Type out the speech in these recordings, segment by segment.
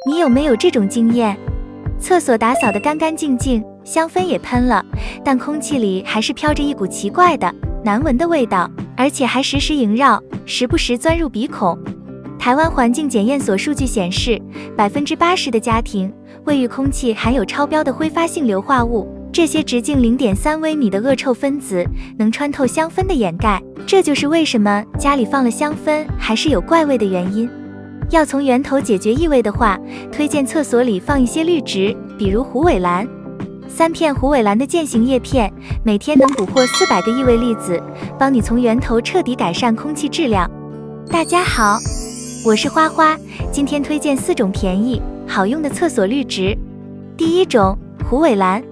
你有没有这种经验？厕所打扫得干干净净，香氛也喷了，但空气里还是飘着一股奇怪的、难闻的味道，而且还时时萦绕，时不时钻入鼻孔。台湾环境检验所数据显示，80%的家庭卫浴空气含有超标的挥发性硫化物，这些直径0.3微米的恶臭分子能穿透香氛的掩盖，这就是为什么家里放了香氛还是有怪味的原因。要从源头解决异味的话，推荐厕所里放一些绿植，比如虎尾兰。3片虎尾兰的践行叶片，每天能捕获400个异味粒子，帮你从源头彻底改善空气质量。大家好，我是花花，今天推荐4种便宜好用的厕所绿植。第一种，虎尾兰。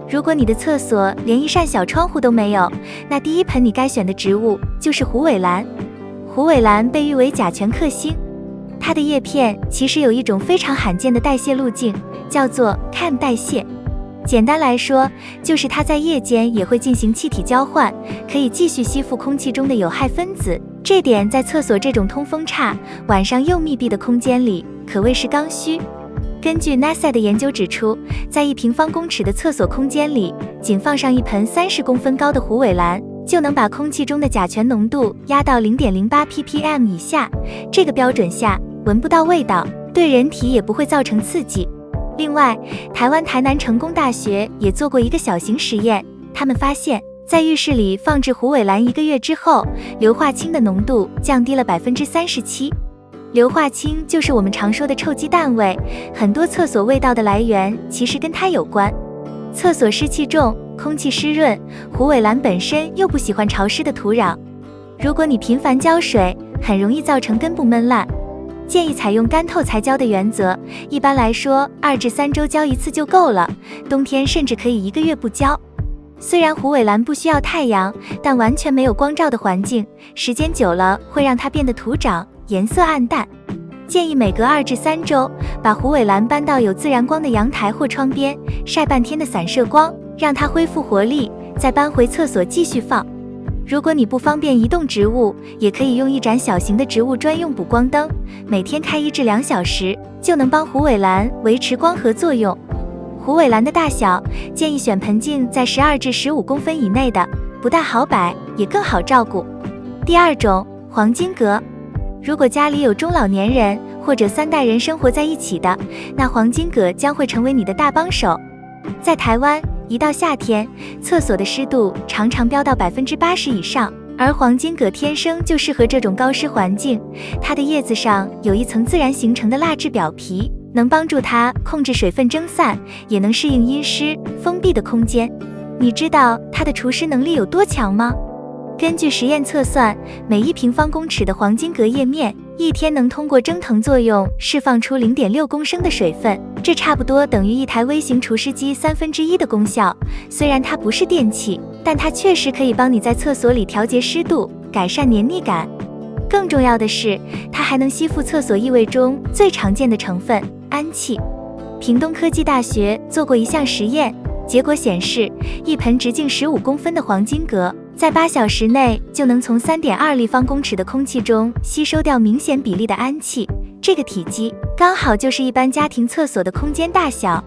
如果你的厕所连一扇小窗户都没有，那第一盆你该选的植物就是虎尾兰。虎尾兰被誉为甲醛克星，它的叶片其实有一种非常罕见的代谢路径，叫做 CAM 代谢。简单来说，就是它在夜间也会进行气体交换，可以继续吸附空气中的有害分子。这点在厕所这种通风差、晚上又密闭的空间里可谓是刚需。根据 NASA 的研究指出，在1平方公尺的厕所空间里，仅放上一盆30公分高的虎尾兰，就能把空气中的甲醛浓度压到0.08 ppm 以下。这个标准下，闻不到味道，对人体也不会造成刺激。另外，台湾台南成功大学也做过一个小型实验，他们发现，在浴室里放置虎尾兰1个月之后，硫化氢的浓度降低了37%。硫化氢就是我们常说的臭鸡蛋味，很多厕所味道的来源其实跟它有关。厕所湿气重，空气湿润，虎尾兰本身又不喜欢潮湿的土壤，如果你频繁浇水，很容易造成根部闷烂。建议采用干透才浇的原则，一般来说2至3周浇一次就够了，冬天甚至可以1个月不浇。虽然虎尾兰不需要太阳，但完全没有光照的环境，时间久了会让它变得土长，颜色暗淡。建议每隔2至3周，把虎尾兰搬到有自然光的阳台或窗边，晒半天的散射光，让它恢复活力，再搬回厕所继续放。如果你不方便移动植物，也可以用一盏小型的植物专用补光灯，每天开1至2小时，就能帮虎尾兰维持光合作用。虎尾兰的大小，建议选盆径在12至15公分以内的，不大好摆，也更好照顾。第二种，黄金葛。如果家里有中老年人或者3代人生活在一起的，那黄金葛将会成为你的大帮手。在台湾，一到夏天，厕所的湿度常常飙到80%以上，而黄金葛天生就适合这种高湿环境。它的叶子上有一层自然形成的蜡质表皮，能帮助它控制水分蒸散，也能适应阴湿、封闭的空间。你知道它的除湿能力有多强吗？根据实验测算，每1平方公尺的黄金葛叶面，一天能通过蒸腾作用释放出0.6公升的水分，这差不多等于一台微型除湿机1/3的功效。虽然它不是电器，但它确实可以帮你在厕所里调节湿度，改善黏腻感。更重要的是，它还能吸附厕所异味中最常见的成分氨气。屏东科技大学做过一项实验，结果显示，一盆直径15公分的黄金葛，在8小时内就能从3.2立方公尺的空气中吸收掉明显比例的氨气，这个体积刚好就是一般家庭厕所的空间大小。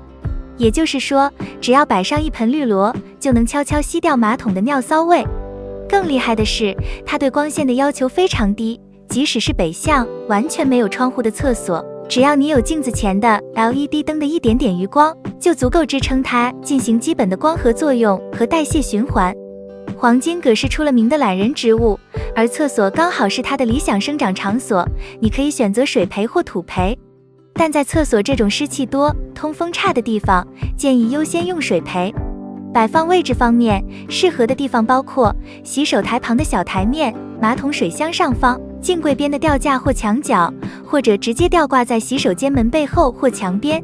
也就是说，只要摆上一盆绿萝，就能悄悄吸掉马桶的尿骚味。更厉害的是，它对光线的要求非常低，即使是北向完全没有窗户的厕所，只要你有镜子前的 LED 灯的一点点余光，就足够支撑它进行基本的光合作用和代谢循环。黄金葛是出了名的懒人植物，而厕所刚好是它的理想生长场所，你可以选择水培或土培。但在厕所这种湿气多、通风差的地方，建议优先用水培。摆放位置方面，适合的地方包括洗手台旁的小台面、马桶水箱上方、镜柜边的吊架或墙角，或者直接吊挂在洗手间门背后或墙边。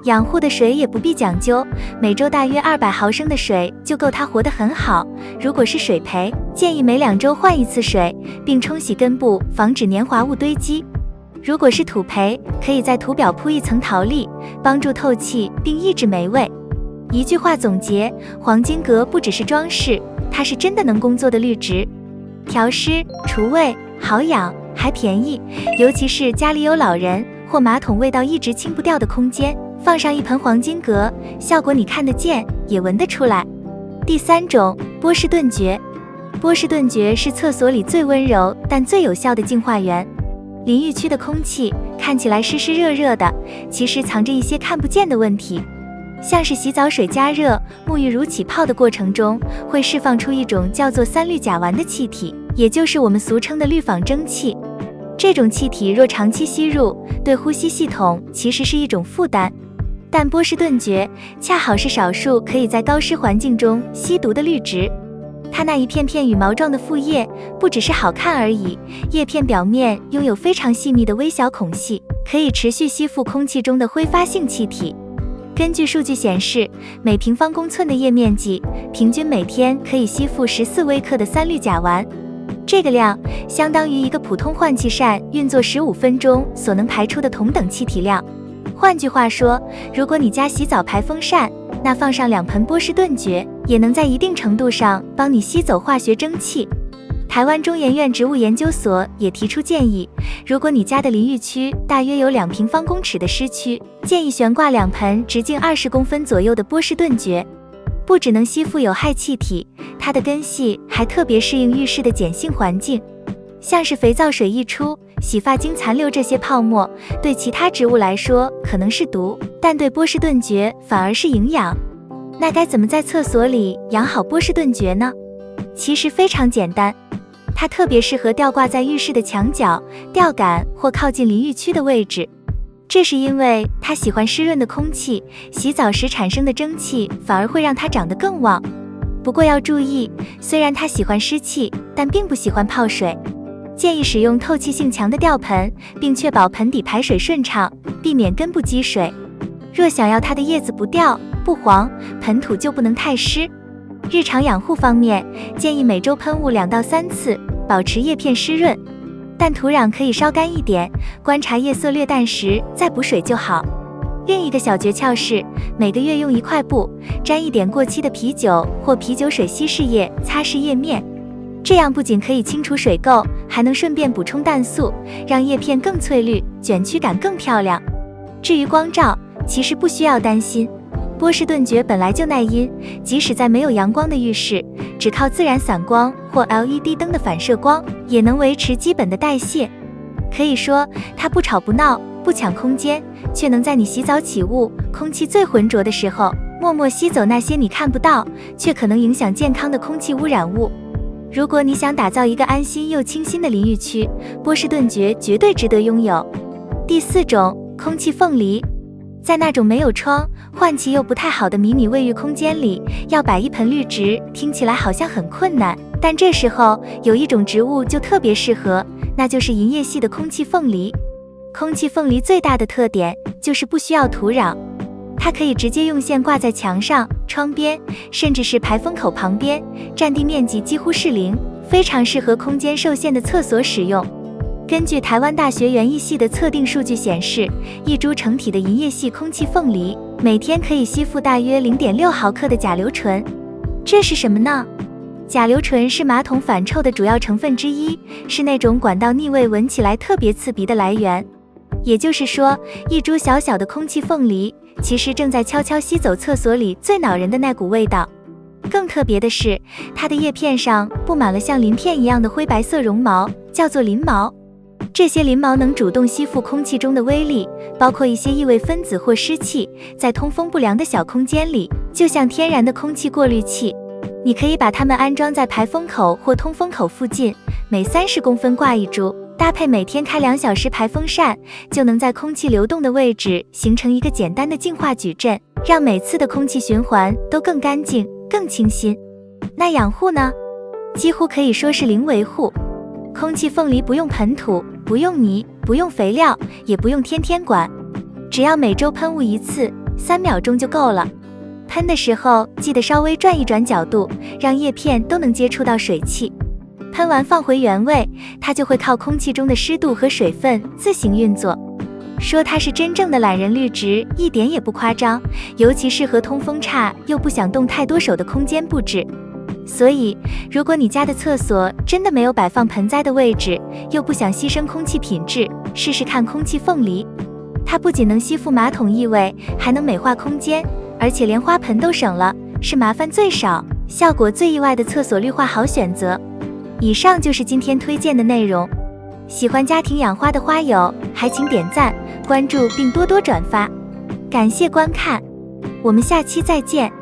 养护的水也不必讲究，每周大约200毫升的水就够它活得很好。如果是水培，建议每2周换一次水，并冲洗根部，防止粘滑物堆积。如果是土培，可以在土表铺一层陶粒，帮助透气并抑制霉味。一句话总结，黄金葛不只是装饰，它是真的能工作的绿植。调湿、除味、好养，还便宜，尤其是家里有老人或马桶味道一直清不掉的空间，放上一盆黄金葛，效果你看得见，也闻得出来。第3种，波士顿蕨。波士顿蕨是厕所里最温柔但最有效的净化源。淋浴区的空气看起来湿湿热热的，其实藏着一些看不见的问题。像是洗澡水加热、沐浴乳起泡的过程中，会释放出一种叫做三氯甲烷的气体，也就是我们俗称的氯仿蒸汽。这种气体若长期吸入，对呼吸系统其实是一种负担。但波士顿蕨恰好是少数可以在高湿环境中吸毒的绿植。它那一片片羽毛状的副叶不只是好看而已，叶片表面拥有非常细密的微小孔隙，可以持续吸附空气中的挥发性气体。根据数据显示，每平方公寸的叶面积，平均每天可以吸附14微克的三氯甲烷。这个量相当于一个普通换气扇运作15分钟所能排出的同等气体量。换句话说，如果你家洗澡排风扇，那放上2盆波士顿蕨，也能在一定程度上帮你吸走化学蒸汽。台湾中研院植物研究所也提出建议，如果你家的淋浴区大约有2平方公尺的湿区，建议悬挂2盆直径20公分左右的波士顿蕨。不只能吸附有害气体，它的根系还特别适应浴室的碱性环境。像是肥皂水溢出、洗发精残留这些泡沫，对其他植物来说可能是毒，但对波士顿蕨反而是营养。那该怎么在厕所里养好波士顿蕨呢？其实非常简单，它特别适合吊挂在浴室的墙角、吊杆或靠近淋浴区的位置。这是因为它喜欢湿润的空气，洗澡时产生的蒸汽反而会让它长得更旺。不过要注意，虽然它喜欢湿气，但并不喜欢泡水。建议使用透气性强的吊盆，并确保盆底排水顺畅，避免根部积水。若想要它的叶子不掉不黄，盆土就不能太湿。日常养护方面，建议每周喷雾2到3次，保持叶片湿润。但土壤可以稍干一点，观察叶色略淡时再补水就好。另一个小诀窍是，每个月用1块布，沾一点过期的啤酒或啤酒水稀释液擦拭叶面。这样不仅可以清除水垢，还能顺便补充氮素，让叶片更翠绿，卷曲感更漂亮。至于光照，其实不需要担心，波士顿蕨本来就耐阴，即使在没有阳光的浴室，只靠自然散光或 LED 灯的反射光，也能维持基本的代谢。可以说，它不吵不闹，不抢空间，却能在你洗澡起雾、空气最浑浊的时候，默默吸走那些你看不到，却可能影响健康的空气污染物。如果你想打造一个安心又清新的淋浴区，波士顿蕨绝对值得拥有。第4种，空气凤梨。在那种没有窗、换气又不太好的迷你卫浴空间里，要摆一盆绿植，听起来好像很困难，但这时候有一种植物就特别适合，那就是银叶系的空气凤梨。空气凤梨最大的特点就是不需要土壤，它可以直接用线挂在墙上、窗边，甚至是排风口旁边，占地面积几乎是0，非常适合空间受限的厕所使用。根据台湾大学园艺系的测定数据显示，一株成体的银叶系空气凤梨每天可以吸附大约 0.6 毫克的甲硫醇。这是什么呢？甲硫醇是马桶反臭的主要成分之一，是那种管道腻味闻起来特别刺鼻的来源。也就是说，一株小小的空气凤梨其实正在悄悄吸走厕所里最恼人的那股味道。更特别的是，它的叶片上布满了像鳞片一样的灰白色绒毛，叫做鳞毛。这些鳞毛能主动吸附空气中的微粒，包括一些异味分子或湿气，在通风不良的小空间里，就像天然的空气过滤器。你可以把它们安装在排风口或通风口附近，每30公分挂一株，搭配每天开2小时排风扇，就能在空气流动的位置形成一个简单的净化矩阵，让每次的空气循环都更干净、更清新。那养护呢？几乎可以说是零维护。空气凤梨不用盆土，不用泥，不用肥料，也不用天天管，只要每周喷雾1次，3秒钟就够了。喷的时候记得稍微转一转角度，让叶片都能接触到水汽。喷完放回原位，它就会靠空气中的湿度和水分自行运作。说它是真正的懒人绿植一点也不夸张，尤其适合通风差又不想动太多手的空间布置。所以，如果你家的厕所真的没有摆放盆栽的位置，又不想牺牲空气品质，试试看空气凤梨。它不仅能吸附马桶异味，还能美化空间，而且连花盆都省了，是麻烦最少、效果最意外的厕所绿化好选择。以上就是今天推荐的内容。喜欢家庭养花的花友，还请点赞、关注并多多转发。感谢观看，我们下期再见。